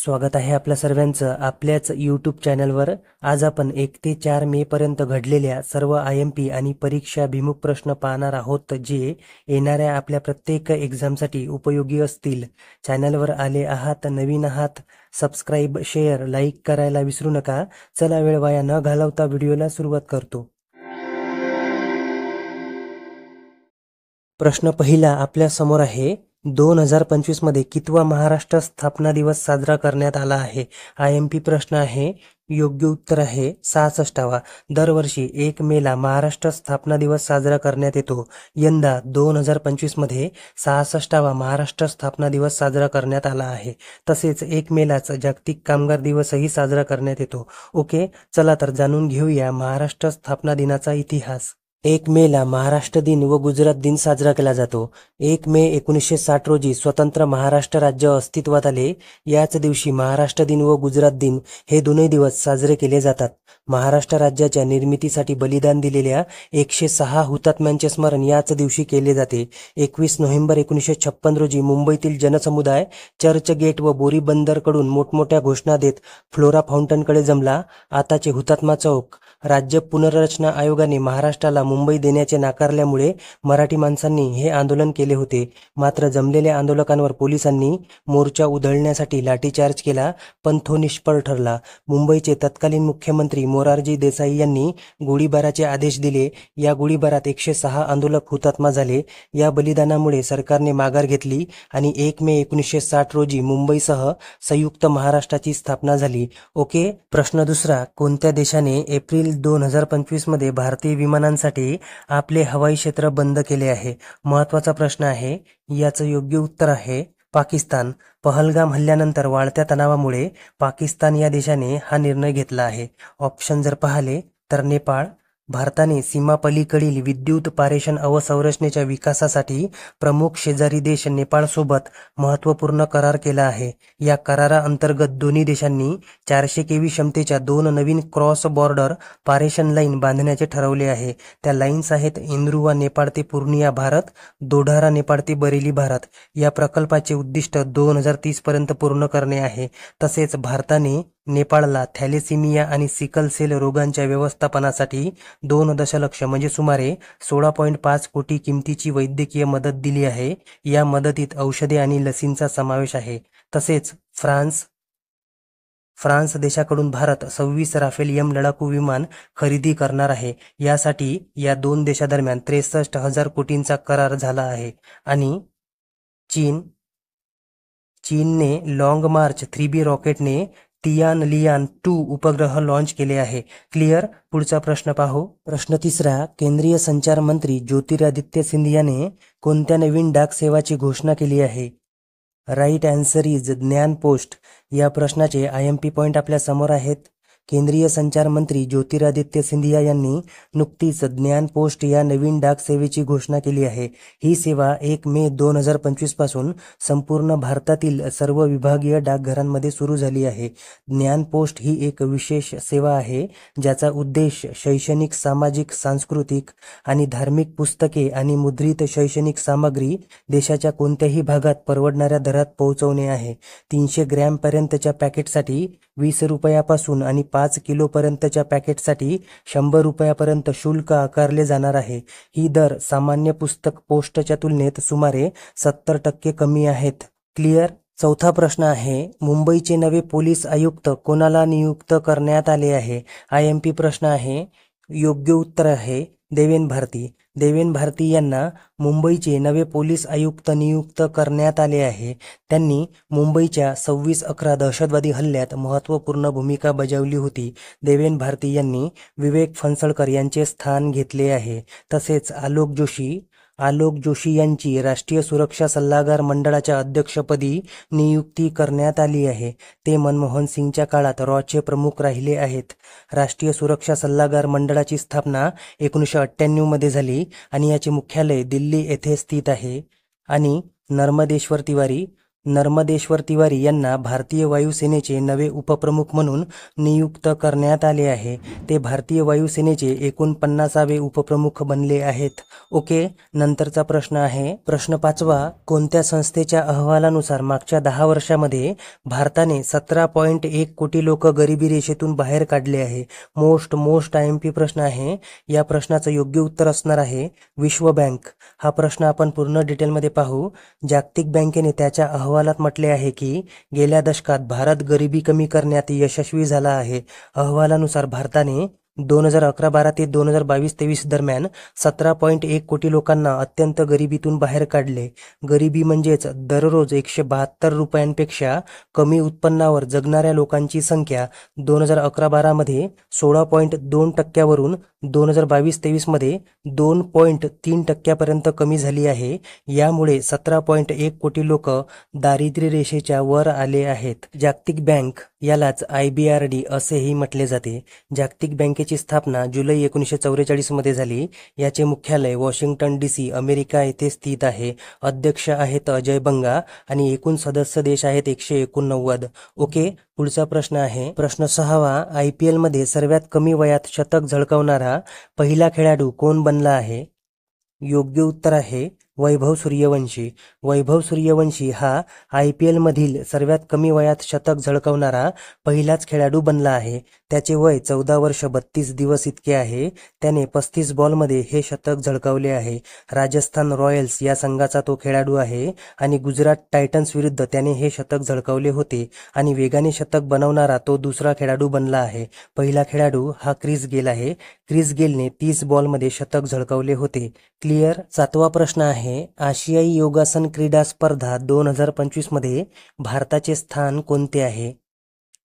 स्वागत आहे आपल्या सर्वांचं आपल्याच यूट्यूब चॅनलवर। आज आपण 1 ते 4 मे पर्यंत घडलेल्या सर्व IMP आणि परीक्षाभिमुख प्रश्न पाहणार आहोत, जे येणाऱ्या आपल्या प्रत्येक एक्झामसाठी उपयोगी असतील। चॅनलवर आले आहात, नवीन आहात, सबस्क्राइब, शेअर, लाईक करायला विसरू नका। चला वेळ वाया न घालवता व्हिडिओला सुरुवात करतो। प्रश्न पहिला आपल्या समोर आहे। 2025 मध्ये कितवा महाराष्ट्र स्थापना दिवस साजरा करण्यात आला आहे? IMP प्रश्न आहे। योग्य उत्तर आहे 66वा। दरवर्षी 1 मेला महाराष्ट्र स्थापना दिवस साजरा करण्यात येतो। यंदा 2025 मध्ये 66वा महाराष्ट्र स्थापना दिवस साजरा करण्यात आला आहे। तसेच 1 मेलाच जागतिक कामगार दिवसही साजरा करण्यात येतो। ओके, चला तर जाणून घेऊया महाराष्ट्र स्थापना दिनाचा इतिहास। 1 मेला महाराष्ट्र दिन व गुजरात दिन साजरा केला जातो। 1 मे 1960 रोजी स्वतंत्र महाराष्ट्र राज्य अस्तित्वात आले। याच दिवशी महाराष्ट्र दिन व गुजरात दिन हे दोन्ही दिवस साजरे केले जातात। महाराष्ट्र राज्याच्या निर्मितीसाठी बलिदान दिलेल्या 106 हुतात्म्यांचे स्मरण याच दिवशी केले जाते। 21 नोव्हेंबर 1956 रोजी मुंबईतील जनसमुदाय चर्चगेट व बोरी बंदरकडून मोठमोठ्या घोषणा देत फ्लोरा फाउंटनकडे जमला। आताचे हुतात्मा चौक। राज्य पुनर्रचना आयोगाने महाराष्ट्राला मुंबई देण्याचे नाकारल्यामुळे मराठी माणसांनी हे आंदोलन केले होते। मात्र जमलेल्या आंदोलकांवर पोलिसांनी मोर्चा उधळण्यासाठी लाठीचार्ज केला, पण तो निष्फळ ठरला। मुंबईचे तत्कालीन मुख्यमंत्री मोरारजी देसाई यांनी गोळीबाराचे आदेश दिले। या गोळीबारात 106 आंदोलक हुतात्मा झाले। या बलिदानामुळे सरकारने माघार घेतली आणि 1 मे 1960 रोजी मुंबईसह संयुक्त महाराष्ट्राची स्थापना झाली। ओके, प्रश्न दुसरा। कोणत्या देशाने एप्रिल 2025 मध्ये भारतीय विमानांसाठी आपले हवाई क्षेत्र बंद केले आहे? महत्त्वाचा प्रश्न आहे। याचं योग्य उत्तर आहे पाकिस्तान। पहलगाम हल्ल्यानंतर वाढत्या तणावामुळे पाकिस्तान या देशाने हा निर्णय घेतला आहे। ऑप्शन जर पाहिले तर नेपाळ। भारताने सीमापलीकडील विद्युत पारेषण अवसंरचनेच्या विकासासाठी प्रमुख शेजारी देश नेपाळसोबत महत्त्वपूर्ण करार केला आहे। या कराराअंतर्गत दोन्ही देशांनी 400 kV क्षमतेच्या 2 नवीन क्रॉस बॉर्डर पारेषण लाईन बांधण्याचे ठरवले आहे। त्या लाईन्स आहेत इंद्रुवा नेपाळ ते पूर्णिया भारत, दोढारा नेपाळ ते बरेली भारत। या प्रकल्पाचे उद्दिष्ट 2030 पर्यंत पूर्ण करणे आहे। तसेच भारताने नेपाळला थॅलेसिमिया आणि सिकल सेल रोगांच्या व्यवस्थापनासाठी 2 दशलक्ष म्हणजे सुमारे 16.5 कोटी किमतीची वैद्यकीय मदत दिली आहे। या मदतीत औषधे आणि लसींचा समावेश आहे। तसेच फ्रान्स देशाकडून भारत 26 राफेल M लढाकू विमान खरेदी करणार आहे। यासाठी या दोन देशादरम्यान 63,000 कोटींचा करार झाला आहे। आणि चीनने लाँग मार्च 3B रॉकेटने तियानलियान 2 उपग्रह लॉन्च केले आहे। क्लिअर। पुढचा प्रश्न पाहू। प्रश्न तिसरा। केंद्रीय संचार मंत्री ज्योतिरादित्य सिंधियाने कोणत्या नवीन डाक सेवाची घोषणा केली आहे? राईट आन्सर इज ज्ञान पोस्ट। या प्रश्नाचे IMP पॉइंट आपल्या समोर आहेत। केंद्रीय संचार मंत्री ज्योतिरादित्य सिंधिया यांनी नुकतीच ज्ञान पोस्ट या नवीन डाक सेवेची घोषणा केली आहे। ही सेवा 1 मे 2025 पासून संपूर्ण भारतातील सर्व विभागीय डाकघरांमध्ये सुरू झाली आहे। ज्ञान पोस्ट ही एक विशेष सेवा आहे, ज्याचा उद्देश शैक्षणिक, सामाजिक, सांस्कृतिक आणि धार्मिक पुस्तके आणि मुद्रित शैक्षणिक सामग्री देशाच्या कोणत्याही भागात परवडणाऱ्या दरात पोहोचवणे आहे। 300 ग्रॅम पर्यंतच्या पॅकेटसाठी 20 रुपयापासून आणि 5 किलोपर्यंतच्या पॅकेटसाठी 100 रुपयापर्यंत शुल्क आकारले जाणार आहे। ही दर सामान्य पुस्तक पोस्टच्या तुलनेत सुमारे 70% कमी आहेत। क्लिअर। चौथा प्रश्न आहे। मुंबईचे नवे पोलीस आयुक्त कोणाला नियुक्त करण्यात आले आहे? IMP प्रश्न आहे। योग्य उत्तर आहे देवेन भारती। देवेन भारती यांना मुंबईचे नवे पोलीस आयुक्त नियुक्त करण्यात आले आहे। त्यांनी मुंबईच्या 26/11 दहशतवादी हल्ल्यात महत्त्वपूर्ण भूमिका बजावली होती। देवेन भारती यांनी विवेक फणसळकर यांचे स्थान घेतले आहे। तसेच आलोक जोशी यांची राष्ट्रीय सुरक्षा सल्लागार मंडळाच्या अध्यक्षपदी नियुक्ती करण्यात आली आहे। ते मनमोहन सिंगच्या काळात रॉचे प्रमुख राहिले आहेत। राष्ट्रीय सुरक्षा सल्लागार मंडळाची स्थापना 1998 मध्ये झाली आणि याचे मुख्यालय दिल्ली येथे स्थित आहे। आणि नर्मदेश्वर तिवारी नर्मदेश्वर तिवारी यांना भारतीय वायुसेनेचे नवे उपप्रमुख म्हणून नियुक्त करण्यात आले आहे. ते भारतीय वायुसेनेचे एकूण 50वे उपप्रमुख बनले आहेत. ओके, नंतरचा प्रश्न आहे प्रश्न 5वा. कोणत्या संस्थेच्या अहवालानुसार मागच्या 10 वर्षामध्ये भारताने 17.1 कोटी लोक गरिबी रेषेतून बाहेर काढले आहे? मोस्ट IMP प्रश्न आहे. या प्रश्नाचं योग्य उत्तर असणार आहे विश्व बँक. हा प्रश्न आपण पूर्ण डिटेलमध्ये पाहू. जागतिक बँकेने त्याच्या अहवालात म्हटले आहे की गेल्या दशकात भारत गरिबी कमी करण्यात यशस्वी झाला आहे. अहवालानुसार भारताने 2011-12 ते 2022-23 दरम्यान 17.1 कोटी लोकांना अत्यंत गरिबीतून बाहेर काढले. गरिबी म्हणजेच दररोज 172 रुपयांपेक्षा कमी उत्पन्नावर जगणाऱ्या लोकांची संख्या 2011-12 मध्ये 16.2% 2022-23 मध्ये 2.3% कमी झाली आहे. यामुळे 17.1 कोटी लोक दारिद्र्य रेषेच्या वर आले आहेत. जागतिक बँक यालाच IBRD असेही म्हटले जाते. जागतिक बँकेची स्थापना जुलै 1944 मध्ये झाली. याचे मुख्यालय वॉशिंग्टन DC अमेरिका येथे स्थित आहे. अध्यक्ष आहेत अजय बंगा आणि एकूण सदस्य देश आहेत 189. ओके, पुढचा प्रश्न आहे प्रश्न 6वा. IPL मध्ये सर्वात कमी वयात शतक झळकावणारा पहिला खेळाडू कोण बनला आहे? योग्य उत्तर आहे वैभव सूर्यवंशी. वैभव सूर्यवंशी हा IPL मधील सर्वात कमी वयात शतक झळकावणारा पहिलाच खेळाडू बनला आहे. त्याचे वय 14 वर्ष 32 दिवस इतके आहे. त्याने 35 बॉलमध्ये हे शतक झळकावले आहे. राजस्थान रॉयल्स या संघाचा तो खेळाडू आहे आणि गुजरात टायटन्स विरुद्ध त्याने हे शतक झळकावले होते आणि वेगाने शतक बनवणारा तो दुसरा खेळाडू बनला आहे. पहिला खेळाडू हा क्रिस गेल आहे. क्रिस गेलने 30 बॉलमध्ये शतक झळकावले होते. क्लिअर. 7वा प्रश्न आहे आशियाई योगासन क्रीडा स्पर्धा 2025 मध्ये भारताचे स्थान कोणते आहे?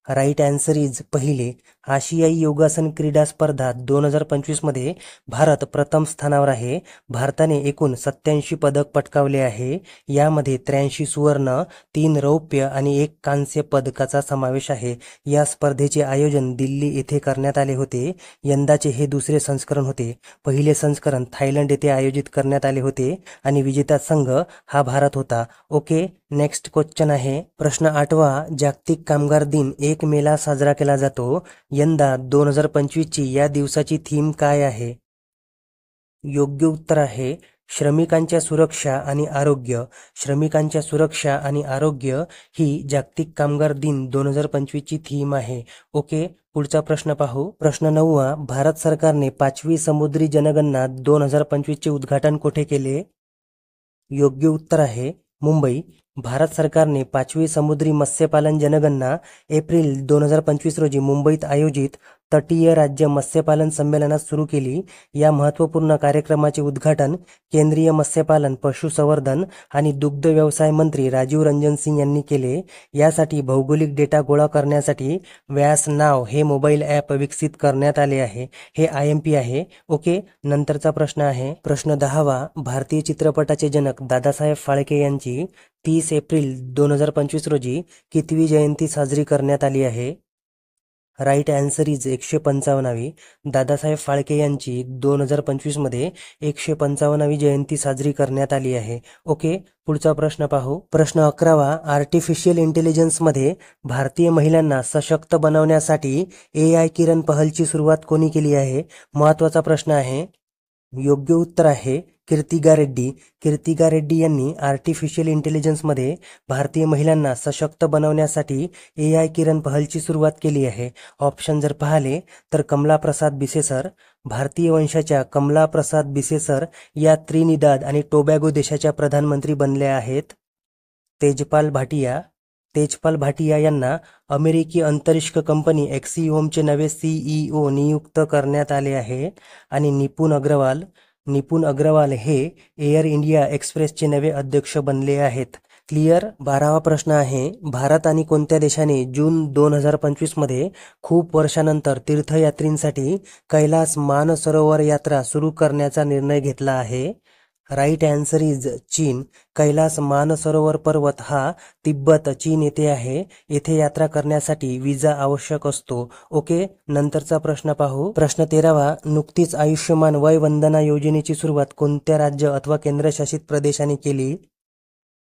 राईट आन्सर इज पहिले. आशियाई योगासन क्रीडा स्पर्धा 2025 मध्ये भारत प्रथम स्थानावर आहे. भारताने एकूण 87 पदक पटकावले आहे. यामध्ये 83 सुवर्ण, 3 रौप्य आणि 1 कांस्य पदकाचा समावेश आहे. या स्पर्धेचे आयोजन दिल्ली येथे करण्यात आले होते. यंदाचे हे दुसरे संस्करण होते. पहिले संस्करण थायलंड येथे आयोजित करण्यात आले होते आणि विजेता संघ हा भारत होता. ओके, नेक्स्ट क्वेश्चन आहे प्रश्न 8वा. जागतिक कामगार दिन 1 मेला साजरा केला जातो. यंदा 2025 ची या दिवसाची थीम काय आहे? योग्य उत्तर आहे श्रमिकांच्या सुरक्षा आणि आरोग्य. श्रमिकांच्या सुरक्षा आणि आरोग्य ही जागतिक कामगार दिन 2025 ची थीम आहे. ओके, पुढचा प्रश्न पाहू. प्रश्न 9वा. भारत सरकारने 5वी समुद्री जनगणना 2025 चे उद्घाटन कुठे केले? योग्य उत्तर आहे मुंबई. भारत सरकारने 5वी समुद्री मत्स्यपालन जनगणना एप्रिल 2025 रोजी मुंबईत आयोजित तटीय राज्य मत्स्यपालन संमेलनात सुरू केली. या महत्त्वपूर्ण कार्यक्रमाचे उद्घाटन केंद्रीय मत्स्यपालन, पशुसंवर्धन आणि दुग्ध व्यवसाय मंत्री राजीव रंजन सिंग यांनी केले. यासाठी भौगोलिक डेटा गोळा करण्यासाठी व्यास नाव हे मोबाईल ॲप विकसित करण्यात आले आहे. हे IMP आहे. ओके, नंतरचा प्रश्न आहे प्रश्न 10वा. भारतीय चित्रपटाचे जनक दादासाहेब फाळके यांची 30 एप्रिल 2025 रोजी कितवी जयंती साजरी करण्यात आली आहे? राईट आन्सर इज 155वी. दादासाहेब फाळके यांची 2025 मध्ये 155वी जयंती साजरी करण्यात आली आहे. ओके, पुढचा प्रश्न पाहू. प्रश्न 11वा. आर्टिफिशियल इंटेलिजन्समध्ये भारतीय महिलांना सशक्त बनवण्यासाठी AI किरण पहलची सुरुवात कोणी केली आहे? महत्त्वाचा प्रश्न आहे. योग्य उत्तर आहे कीर्तिका रेड्डी. कीर्तिका रेड्डी यांनी आर्टिफिशियल इंटेलिजन्समध्ये भारतीय महिलांना सशक्त बनवण्यासाठी AI किरण पहलची सुरुवात केली आहे. ऑप्शन जर पाहिले तर कमला प्रसाद बिसेसर, भारतीय वंशाच्या कमला प्रसाद बिसेसर या त्रिनिदाद आणि टोबॅगो देशाच्या प्रधानमंत्री बनल्या आहेत. तेजपाल भाटिया यांना अमेरिकी अंतरिक्ष कंपनी Axiomचे नवे CEO नियुक्त करण्यात आले आहे. आणि निपुण अग्रवाल हे एअर इंडिया एक्सप्रेसचे नवे अध्यक्ष बनले आहेत. क्लिअर. 12वा प्रश्न आहे भारत आणि कोणत्या देशाने जून 2025 मध्ये खूप वर्षानंतर तीर्थयात्रींसाठी कैलास मानसरोवर यात्रा सुरू करण्याचा निर्णय घेतला आहे? राईट आन्सर इज चीन. कैलास मानसरोवर पर्वत हा तिब्बत, चीन येथे आहे. येथे यात्रा करण्यासाठी विजा आवश्यक असतो. ओके, नंतरचा प्रश्न पाहू. प्रश्न 13वा. नुकतीच आयुष्यमान वय वंदना योजनेची सुरुवात कोणत्या राज्य अथवा केंद्रशासित प्रदेशाने केली?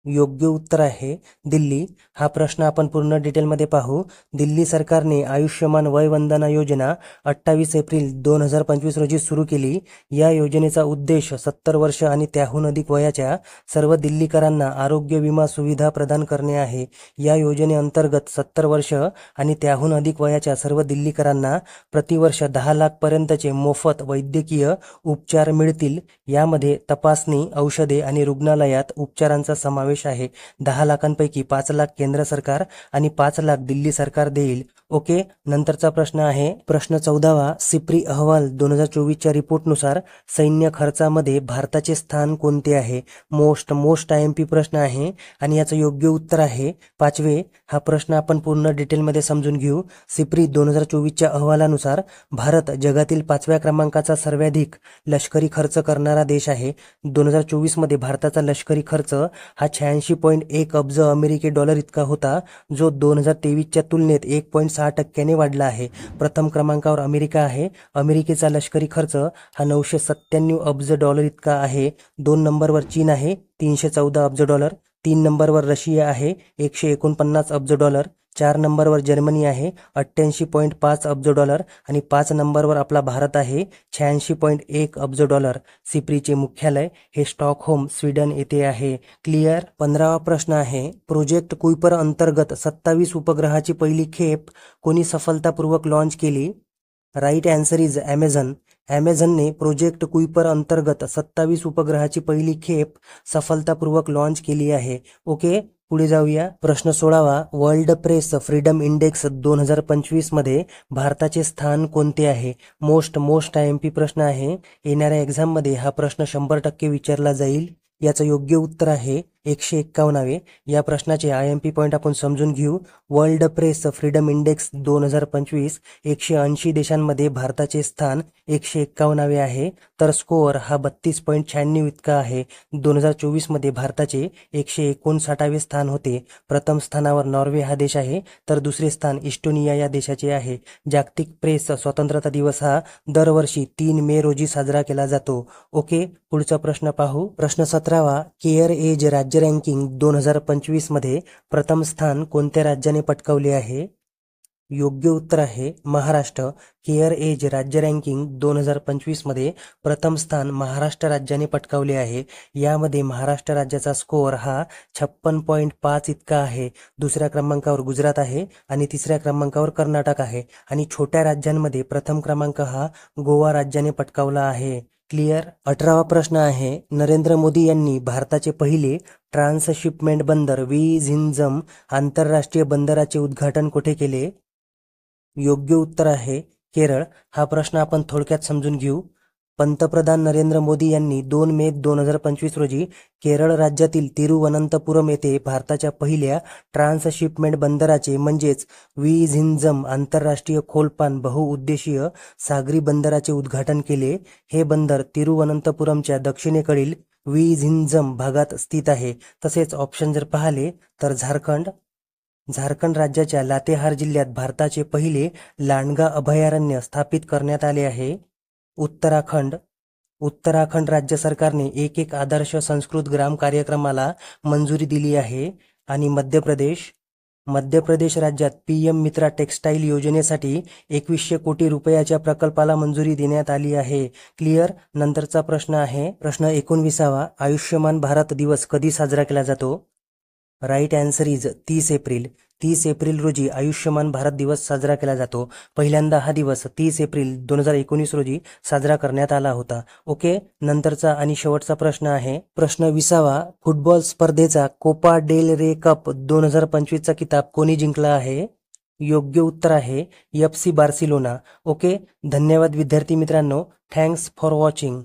योग्य उत्तर आहे दिल्ली. हा प्रश्न आपण पूर्ण डिटेलमध्ये पाहू. दिल्ली सरकारने आयुष्यमान वय वंदना योजना 28 एप्रिल 2025 रोजी सुरू केली. या योजनेचा उद्देश 70 वर्ष आणि त्याहून अधिक वयाच्या सर्व दिल्लीकरांना आरोग्य विमा सुविधा प्रदान करणे आहे. या योजनेअंतर्गत 70 वर्ष आणि त्याहून अधिक वयाच्या सर्व दिल्लीकरांना प्रतिवर्ष 10 लाख पर्यंतचे मोफत वैद्यकीय उपचार मिळतील. यामध्ये तपासणी, औषधे आणि रुग्णालयात उपचारांचा समावेश आहे. 10 लाखांपैकी 5 लाख केंद्र सरकार आणि 5 लाख दिल्ली सरकार देईल. ओके. नंतरचा प्रश्न आहे प्रश्न 14वा. सिप्री अहवाल 2024च्या रिपोर्टनुसार सैन्य खर्चामध्ये भारताचे स्थान कोणते आहे? मोस्ट IMP प्रश्न आहे आणि याचं योग्य उत्तर आहे 5वे. हा प्रश्न आपण पूर्ण डिटेलमध्ये समजून घेऊ. सिप्री 2024च्या अहवालानुसार भारत जगातील 5व्या क्रमांकाचा सर्वाधिक लष्करी खर्च करणारा देश आहे. 2024 मध्ये भारताचा लष्करी खर्च हा 86.1 अब्ज अमेरिकी डॉलर इतका होता, जो 2023च्या तुलनेत 1.6% वाढला आहे. प्रथम क्रमांकावर अमेरिका आहे. अमेरिकेचा लष्करी खर्च हा 997 अब्ज डॉलर इतका आहे. 2 नंबरवर चीन आहे 314 अब्ज डॉलर. 3 नंबरवर रशिया आहे 149 अब्ज डॉलर. 4 नंबरवर जर्मनी आहे 88.5 अब्ज डॉलर आणि 5 नंबरवर आपला भारत आहे 86.1 अब्ज डॉलर. सिप्रीचे मुख्यालय हे स्टॉकहोम, स्वीडन येथे आहे. क्लिअर. 15वा प्रश्न आहे प्रोजेक्ट कुइपर अंतर्गत 27 उपग्रहाची पहिली खेप कोणी सफलतापूर्वक लॉन्च केली? Right answer is Amazon. ॲमेझॉनने प्रोजेक्ट कुइपर अंतर्गत 27 उपग्रहाची पहिली खेप सफलतापूर्वक लॉन्च केली आहे. ओके. पुढे जाऊया. प्रश्न 16वा. वर्ल्ड प्रेस फ्रीडम इंडेक्स 2025 मध्ये भारताचे स्थान कोणते आहे? मोस्ट IMP प्रश्न आहे. येणाऱ्या एक्झाममध्ये हा प्रश्न 100% विचारला जाईल. याचं योग्य उत्तर आहे 151वे. या प्रश्नाचे IMP पॉईंट आपण समजून घेऊ. वर्ल्ड प्रेस फ्रीडम इंडेक्स 2025 180 देशांमध्ये भारताचे स्थान 151वे आहे. तर स्कोअर हा 32.96 इतका आहे. 2024 मध्ये भारताचे 159वे स्थान होते. प्रथम स्थानावर नॉर्वे हा देश आहे, तर दुसरे स्थान इस्टोनिया या देशाचे आहे. जागतिक प्रेस स्वतंत्रता दिवस हा दरवर्षी 3 मे रोजी साजरा केला जातो. ओके. पुढचा प्रश्न पाहू. प्रश्न 17वा. केअर एज राज्य रँकिंग 2025 मध्ये प्रथम स्थान कोणत्या राज्याने पटकावले आहे? योग्य उत्तर आहे महाराष्ट्र. केअर एज राज्य रँकिंग 2025 मध्ये प्रथम स्थान महाराष्ट्र राज्याने पटकावले आहे. यामध्ये महाराष्ट्र राज्याचा स्कोअर हा 56.5 इतका आहे. दुसऱ्या क्रमांकावर गुजरात आहे आणि तिसऱ्या क्रमांकावर कर्नाटक आहे आणि छोट्या राज्यांमध्ये प्रथम क्रमांक हा गोवा राज्याने पटकावला आहे. क्लिअर. 18वा प्रश्न आहे नरेंद्र मोदी यांनी भारताचे पहिले ट्रान्सशिपमेंट बंदर झिंझम आंतरराष्ट्रीय बंदराचे उद्घाटन कुठे केले? योग्य उत्तर आहे केरळ. हा प्रश्न आपण थोडक्यात समजून घेऊ. पंतप्रधान नरेंद्र मोदी यांनी 2 मे 2025 रोजी केरळ राज्यातील तिरुवनंतपुरम येथे भारताच्या पहिल्या ट्रान्सशिपमेंट बंदराचे म्हणजेच झिंझम आंतरराष्ट्रीय खोलपान बहुउद्देशीय सागरी बंदराचे उद्घाटन केले. हे बंदर तिरुवनंतपुरमच्या दक्षिणेकडील झिंझम भागात स्थित आहे. तसेच ऑप्शन जर पाहिले तर झारखंड राज्याच्या लातेहार जिल्ह्यात भारताचे पहिले लांडगा अभयारण्य स्थापित करण्यात आले आहे. उत्तराखंड राज्य सरकारने एक आदर्श संस्कृत ग्राम कार्यक्रमाला मंजुरी दिली आहे. आणि मध्य प्रदेश राज्यात PM मित्रा टेक्स्टाईल योजनेसाठी 2100 कोटी रुपयाच्या प्रकल्पाला मंजुरी देण्यात आली आहे. क्लिअर. नंतरचा प्रश्न आहे प्रश्न 19वा. आयुष्यमान भारत दिवस कधी साजरा केला जातो? Right answer is 30 April. 30 April रोजी आयुष्यमान भारत दिवस साजरा केला जातो. पहिल्यांदा हा दिवस 30 एप्रिल 2019 रोजी साजरा करण्यात आला होता. ओके. नंतरचा आणि शेवटचा प्रश्न आहे प्रश्न 20वा. फुटबॉल स्पर्धेचा कोपा डेल रे कप 2025चा किताब कोणी जिंकला आहे? योग्य उत्तर आहे FC बार्सिलोना. ओके. धन्यवाद विद्यार्थी मित्रांनो. Thanks for watching.